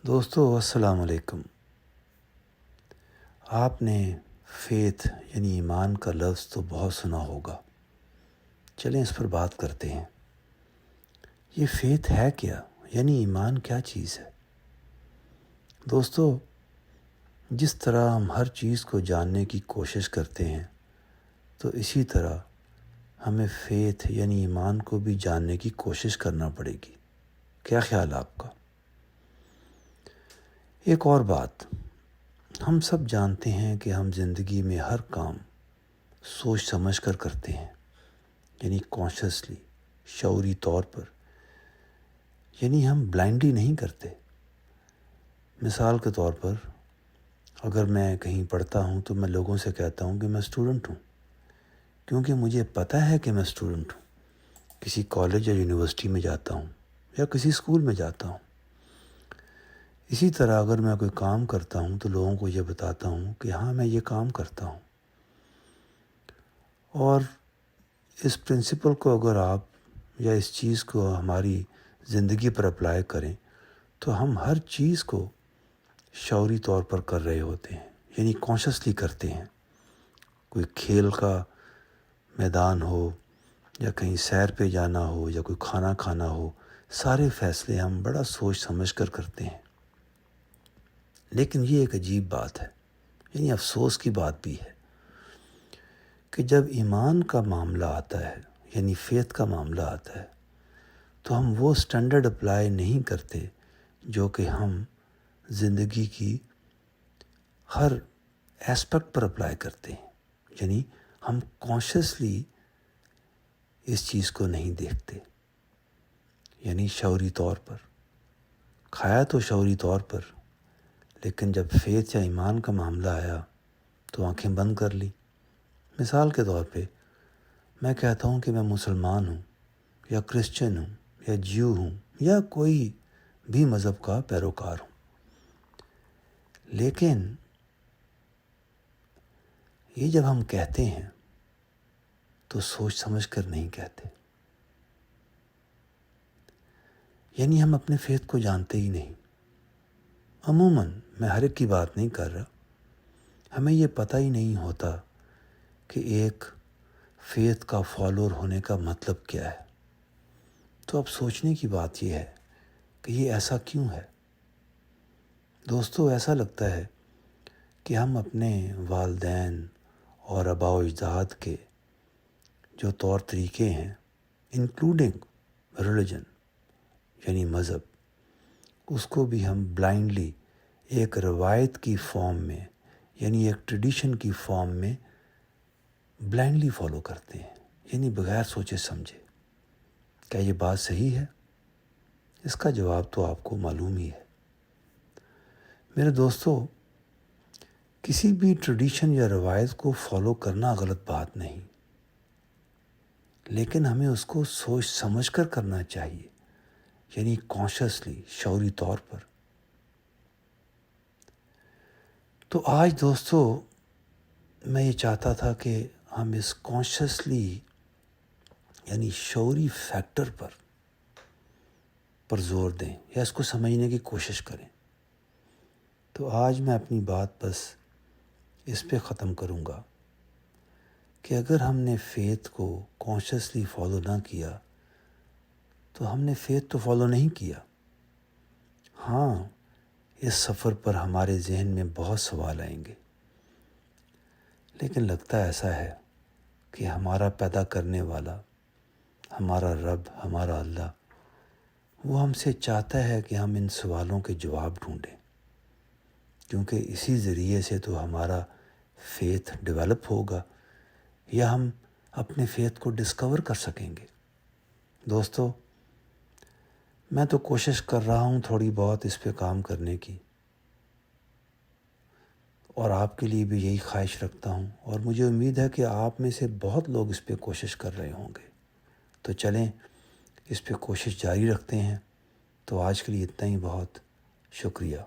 دوستو السلام علیکم۔ آپ نے فیتھ یعنی ایمان کا لفظ تو بہت سنا ہوگا۔ چلیں اس پر بات کرتے ہیں۔ یہ فیتھ ہے کیا؟ یعنی ایمان کیا چیز ہے؟ دوستو، جس طرح ہم ہر چیز کو جاننے کی کوشش کرتے ہیں تو اسی طرح ہمیں فیتھ یعنی ایمان کو بھی جاننے کی کوشش کرنا پڑے گی۔ کیا خیال آپ کا؟ ایک اور بات، ہم سب جانتے ہیں کہ ہم زندگی میں ہر کام سوچ سمجھ کر کرتے ہیں، یعنی کانشیسلی، شعوری طور پر، یعنی ہم بلائنڈلی نہیں کرتے۔ مثال کے طور پر اگر میں کہیں پڑھتا ہوں تو میں لوگوں سے کہتا ہوں کہ میں اسٹوڈنٹ ہوں، کیونکہ مجھے پتہ ہے کہ میں اسٹوڈنٹ ہوں۔ کسی کالج یا یونیورسٹی میں جاتا ہوں یا کسی اسکول میں جاتا ہوں۔ اسی طرح اگر میں کوئی کام کرتا ہوں تو لوگوں کو یہ بتاتا ہوں کہ ہاں میں یہ کام کرتا ہوں۔ اور اس پرنسپل کو اگر آپ یا اس چیز کو ہماری زندگی پر اپلائی کریں تو ہم ہر چیز کو شعوری طور پر کر رہے ہوتے ہیں، یعنی کانشیسلی کرتے ہیں۔ کوئی کھیل کا میدان ہو یا کہیں سیر پہ جانا ہو یا کوئی کھانا کھانا ہو، سارے فیصلے ہم بڑا سوچ سمجھ کر کرتے ہیں۔ لیکن یہ ایک عجیب بات ہے، یعنی افسوس کی بات بھی ہے کہ جب ایمان کا معاملہ آتا ہے، یعنی فیتھ کا معاملہ آتا ہے، تو ہم وہ سٹینڈرڈ اپلائی نہیں کرتے جو کہ ہم زندگی کی ہر ایسپیکٹ پر اپلائی کرتے ہیں۔ یعنی ہم کانشیسلی اس چیز کو نہیں دیکھتے، یعنی شعوری طور پر کھایا تو شعوری طور پر، لیکن جب فیتھ یا ایمان کا معاملہ آیا تو آنکھیں بند کر لی۔ مثال کے طور پہ میں کہتا ہوں کہ میں مسلمان ہوں یا کرسچن ہوں یا جیو ہوں یا کوئی بھی مذہب کا پیروکار ہوں، لیکن یہ جب ہم کہتے ہیں تو سوچ سمجھ کر نہیں کہتے، یعنی ہم اپنے فیتھ کو جانتے ہی نہیں۔ عموماً میں ہر ایک کی بات نہیں کر رہا، ہمیں یہ پتہ ہی نہیں ہوتا کہ ایک فیتھ کا فالوور ہونے کا مطلب کیا ہے۔ تو اب سوچنے کی بات یہ ہے کہ یہ ایسا کیوں ہے؟ دوستو، ایسا لگتا ہے کہ ہم اپنے والدین اور آباء و اجداد کے جو طور طریقے ہیں، انکلوڈنگ ریلیجن یعنی مذہب، اس کو بھی ہم بلائنڈلی ایک روایت کی فارم میں، یعنی ایک ٹریڈیشن کی فارم میں بلائنڈلی فالو کرتے ہیں، یعنی بغیر سوچے سمجھے۔ کیا یہ بات صحیح ہے؟ اس کا جواب تو آپ کو معلوم ہی ہے۔ میرے دوستو، کسی بھی ٹریڈیشن یا روایت کو فالو کرنا غلط بات نہیں، لیکن ہمیں اس کو سوچ سمجھ کر کرنا چاہیے، یعنی کانشیسلی، شعوری طور پر۔ تو آج دوستو میں یہ چاہتا تھا کہ ہم اس کانشیسلی یعنی شعوری فیکٹر پر زور دیں یا اس کو سمجھنے کی کوشش کریں۔ تو آج میں اپنی بات بس اس پہ ختم کروں گا کہ اگر ہم نے فیتھ کو کانشیسلی فالو نہ کیا تو ہم نے فیتھ تو فالو نہیں کیا۔ ہاں، اس سفر پر ہمارے ذہن میں بہت سوال آئیں گے، لیکن لگتا ایسا ہے کہ ہمارا پیدا کرنے والا، ہمارا رب، ہمارا اللہ، وہ ہم سے چاہتا ہے کہ ہم ان سوالوں کے جواب ڈھونڈیں، کیونکہ اسی ذریعے سے تو ہمارا فیتھ ڈیولپ ہوگا یا ہم اپنے فیتھ کو ڈسکور کر سکیں گے۔ دوستو، میں تو کوشش کر رہا ہوں تھوڑی بہت اس پہ کام کرنے کی، اور آپ کے لیے بھی یہی خواہش رکھتا ہوں، اور مجھے امید ہے کہ آپ میں سے بہت لوگ اس پہ کوشش کر رہے ہوں گے۔ تو چلیں اس پہ کوشش جاری رکھتے ہیں۔ تو آج کے لیے اتنا ہی بہت شکریہ۔